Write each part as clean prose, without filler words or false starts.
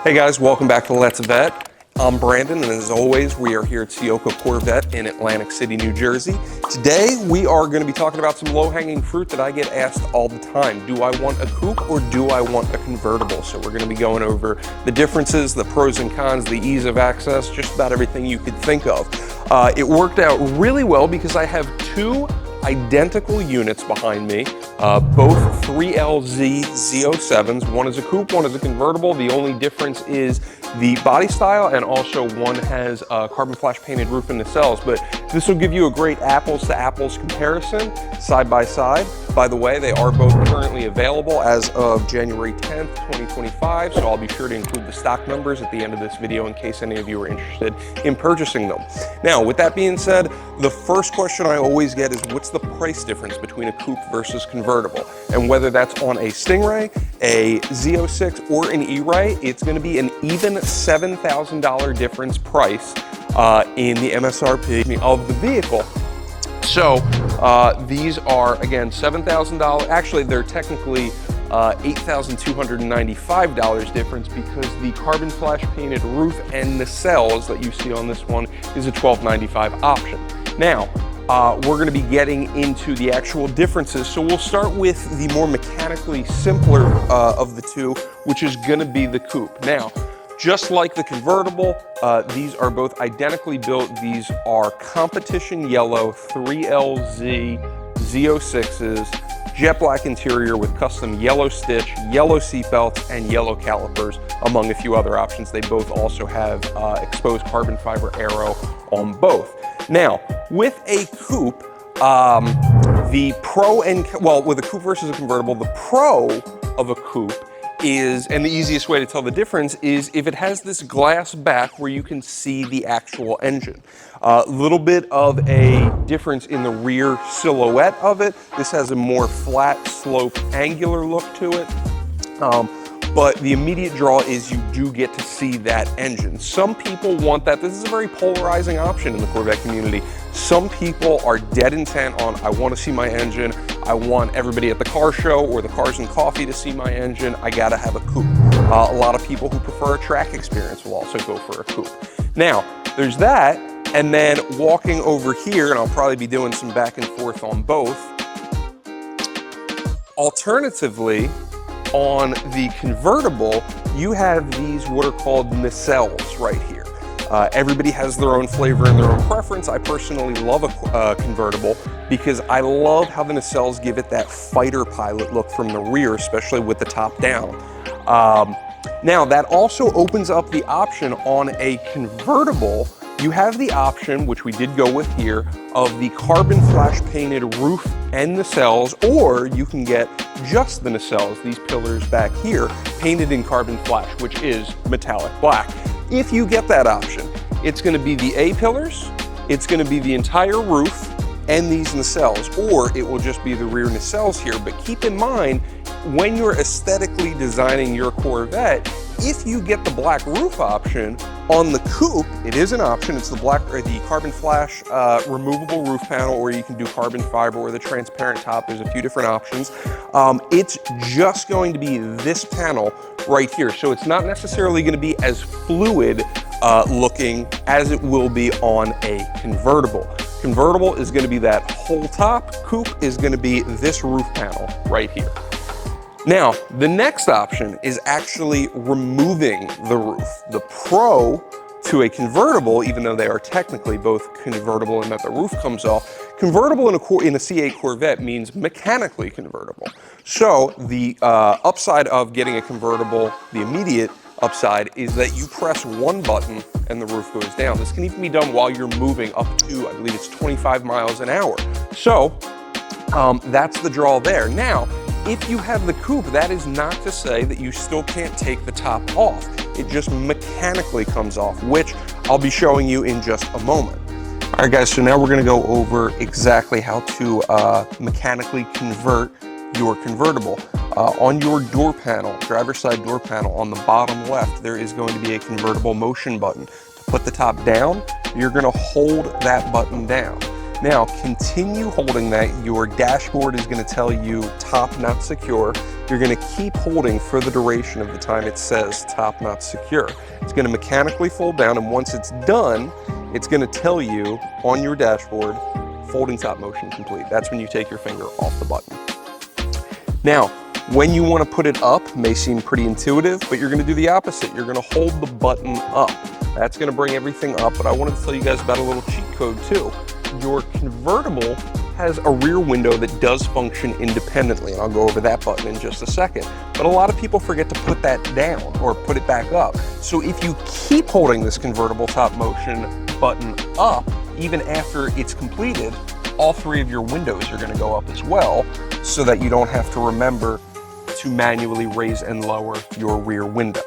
Hey guys, welcome back to Letsvette. I'm Brandon, and as always, we are here at C8 Corvette in Atlantic City, New Jersey. Today, we are going to be talking about some low-hanging fruit that I get asked all the time. Do I want a coupe or do I want a convertible? So we're going to be going over the differences, the pros and cons, the ease of access, just about everything you could think of. It worked out really well because I have two identical units behind me, both 3LZ Z07s. One is a coupe, one is a convertible. The only difference is the body style, and also one has a carbon flash painted roof and nacelles. But this will give you a great apples to apples comparison, side by side. By the way, they are both currently available as of January 10th, 2025, so I'll be sure to include the stock numbers at the end of this video in case any of you are interested in purchasing them. Now, with that being said, the first question I always get is what's the price difference between a coupe versus convertible? And whether that's on a Stingray, a Z06, or an E-Ray, it's going to be an even $7,000 difference price in the MSRP of the vehicle. So these are, again, $7,000. Actually, they're technically $8,295 difference because the carbon flash painted roof and nacelles that you see on this one is a $1,295 option. Now, we're going to be getting into the actual differences. So we'll start with the more mechanically simpler of the two, which is going to be the coupe. Now, just like the convertible, these are both identically built. These are competition yellow 3LZ Z06s, jet black interior with custom yellow stitch, yellow seat belts, and yellow calipers, among a few other options. They both also have exposed carbon fiber aero on both. Now, with a coupe, the pro and, well, with a coupe versus a convertible, the pro of a coupe is, and the easiest way to tell the difference is if it has this glass back where you can see the actual engine. A little bit of a difference in the rear silhouette of it. This has a more flat, sloped, angular look to it. But the immediate draw is you do get to see that engine. Some people want that. This is a very polarizing option in the Corvette community. Some people are dead intent on, I want to see my engine. I want everybody at the car show or the Cars and Coffee to see my engine. I got to have a coupe. A lot of people who prefer a track experience will also go for a coupe. Now, there's that. And then walking over here, and I'll probably be doing some back and forth on both. Alternatively, on the convertible, you have these what are called nacelles right here. Everybody has their own flavor and their own preference. I personally love a convertible because I love how the nacelles give it that fighter pilot look from the rear, especially with the top down. Now, that also opens up the option on a convertible. You have the option, which we did go with here, of the carbon flash painted roof and nacelles, or you can get just the nacelles, these pillars back here, painted in carbon flash, which is metallic black. If you get that option, it's going to be the A pillars, it's going to be the entire roof and these nacelles, or it will just be the rear nacelles here. But keep in mind, when you're aesthetically designing your Corvette, if you get the black roof option on the coupe, it is an option. It's the black or the carbon flash removable roof panel, or you can do carbon fiber or the transparent top. There's a few different options. It's just going to be this panel right here. So it's not necessarily going to be as fluid looking as it will be on a convertible. Convertible is going to be that whole top. Coupe is going to be this roof panel right here. Now, the next option is actually removing the roof. The pro to a convertible, even though they are technically both convertible in that the roof comes off, convertible in a C8 Corvette means mechanically convertible. So the upside of getting a convertible, the immediate upside, is that you press one button and the roof goes down. This can even be done while you're moving up to, I believe it's 25 miles an hour. So that's the draw there. Now, if you have the coupe, that is not to say that you still can't take the top off. It just mechanically comes off, which I'll be showing you in just a moment. All right, guys, so now we're going to go over exactly how to mechanically convert your convertible. On your door panel, driver's side door panel, on the bottom left, there is going to be a convertible motion button. To put the top down, you're going to hold that button down. Now, continue holding that. Your dashboard is going to tell you top not secure. you're gonna keep holding for the duration of the time it says top not secure. It's gonna mechanically fold down, and once it's done, it's gonna tell you on your dashboard, folding top motion complete. That's when you take your finger off the button. Now, when you want to put it up, may seem pretty intuitive, but you're going to do the opposite. You're going to hold the button up. That's going to bring everything up, but I wanted to tell you guys about a little cheat code too. Your convertible has a rear window that does function independently, and I'll go over that button in just a second. But a lot of people forget to put that down or put it back up. So if you keep holding this convertible top motion button up, even after it's completed, all three of your windows are going to go up as well, so that you don't have to remember to manually raise and lower your rear window.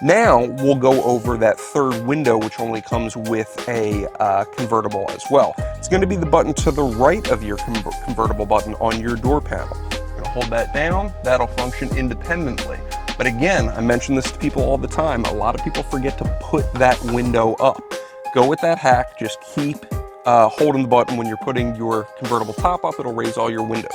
Now we'll go over that third window, which only comes with a convertible as well. It's going to be the button to the right of your convertible button on your door panel. You're going to hold that down, that'll function independently. But again, I mention this to people all the time, a lot of people forget to put that window up. Go with that hack, just keep holding the button when you're putting your convertible top up, it'll raise all your windows.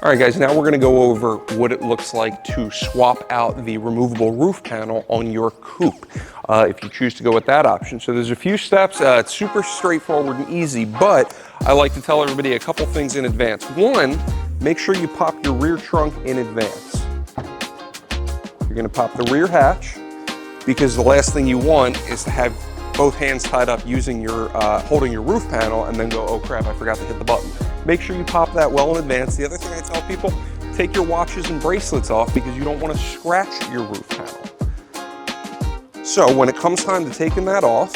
All right guys, now we're gonna go over what it looks like to swap out the removable roof panel on your coupe, if you choose to go with that option. So there's a few steps, it's super straightforward and easy, but I like to tell everybody a couple things in advance. One, make sure you pop your rear trunk in advance. You're gonna pop the rear hatch, because the last thing you want is to have both hands tied up using your, holding your roof panel and then go, oh crap, I forgot to hit the button. Make sure you pop that well in advance. The other thing I tell people, take your watches and bracelets off because you don't want to scratch your roof panel. So when it comes time to taking that off,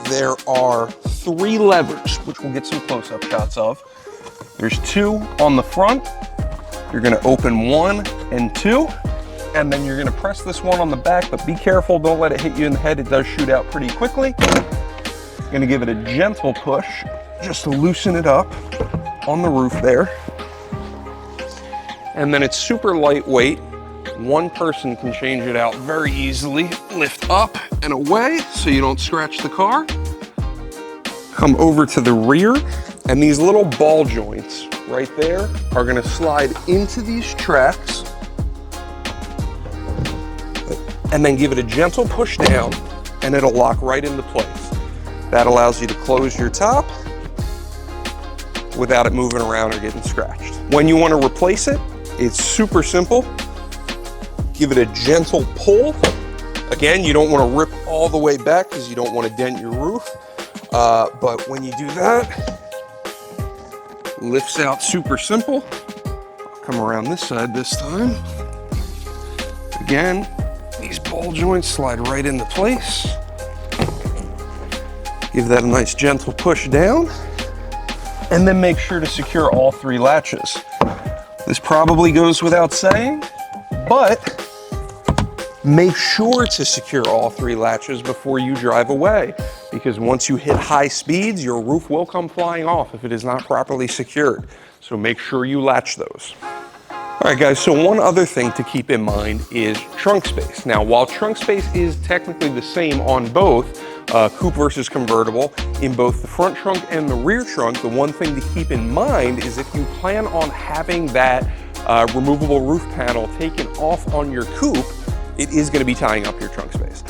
there are 3 levers, which we'll get some close-up shots of. There's 2 on the front. You're gonna open 1 and 2. And then you're gonna press this one on the back, but be careful, don't let it hit you in the head. It does shoot out pretty quickly. You're gonna give it a gentle push just to loosen it up on the roof there. And then it's super lightweight. One person can change it out very easily. Lift up and away so you don't scratch the car. Come over to the rear, and these little ball joints right there are gonna slide into these tracks, and then give it a gentle push down and it'll lock right into place. That allows you to close your top without it moving around or getting scratched. When you want to replace it, it's super simple. Give it a gentle pull. Again, you don't want to rip all the way back because you don't want to dent your roof. But when you do that, lifts out super simple. I'll come around this side this time. Again, these ball joints slide right into place. Give that a nice gentle push down, and then make sure to secure all 3 latches. This probably goes without saying, but make sure to secure all 3 latches before you drive away, because once you hit high speeds, your roof will come flying off if it is not properly secured. So make sure you latch those. All right guys, so one other thing to keep in mind is trunk space. Now, while trunk space is technically the same on both, coupe versus convertible, in both the front trunk and the rear trunk, the one thing to keep in mind is if you plan on having that removable roof panel taken off on your coupe, it is going to be tying up your trunk space,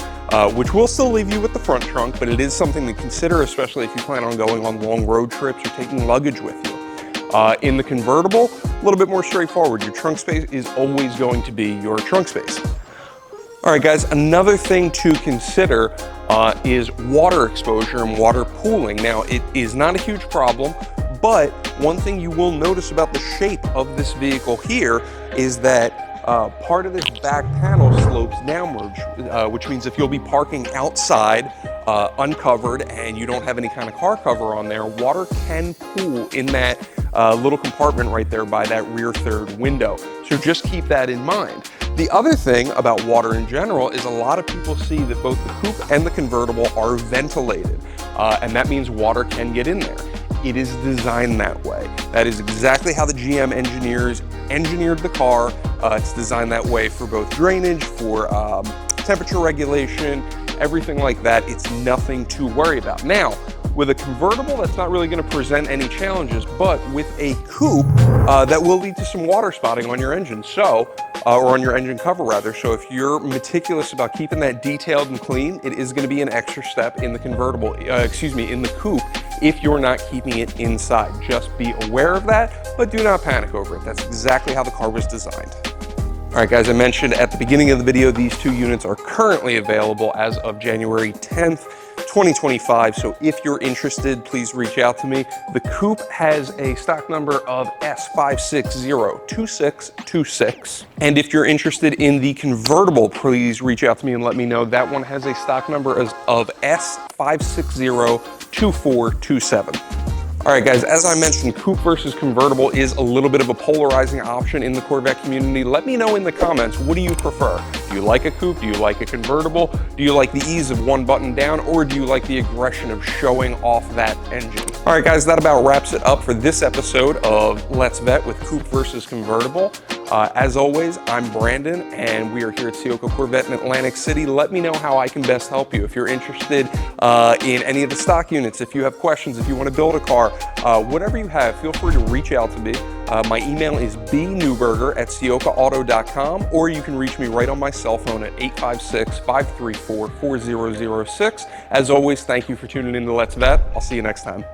which will still leave you with the front trunk, but it is something to consider, especially if you plan on going on long road trips or taking luggage with you. In the convertible, a little bit more straightforward. Your trunk space is always going to be your trunk space. All right, guys, another thing to consider is water exposure and water pooling. Now, it is not a huge problem, but one thing you will notice about the shape of this vehicle here is that part of this back panel slopes downwards, which means if you'll be parking outside uncovered and you don't have any kind of car cover on there, water can pool in that little compartment right there by that rear third window. So just keep that in mind. The other thing about water in general is a lot of people see that both the coupe and the convertible are ventilated, and that means water can get in there. It is designed that way. That is exactly how the GM engineers engineered the car. It's designed that way for both drainage, for temperature regulation, everything like that. It's nothing to worry about. Now, with a convertible, that's not really going to present any challenges, but with a coupe, that will lead to some water spotting on your engine. So or on your engine cover rather. So if you're meticulous about keeping that detailed and clean, it is going to be an extra step in the convertible, in the coupe, if you're not keeping it inside. Just be aware of that, but do not panic over it. That's exactly how the car was designed. All right, guys, I mentioned at the beginning of the video, these two units are currently available as of January 10th, 2025. So if you're interested, please reach out to me. The coupe has a stock number of S5602626. And if you're interested in the convertible, please reach out to me and let me know. That one has a stock number of S5602427. All right, guys, as I mentioned, coupe versus convertible is a little bit of a polarizing option in the Corvette community. Let me know in the comments, what do you prefer? Do you like a coupe? Do you like a convertible? Do you like the ease of one button down, or do you like the aggression of showing off that engine? All right, guys, that about wraps it up for this episode of Let's Vet with coupe versus convertible. As always, I'm Brandon, and we are here at C8 Corvette in Atlantic City. Let me know how I can best help you. If you're interested in any of the stock units, if you have questions, if you want to build a car, whatever you have, feel free to reach out to me. My email is bnewberger@cioccaauto.com, or you can reach me right on my cell phone at 856-534-4006. As always, thank you for tuning in to Let's Vet. I'll see you next time.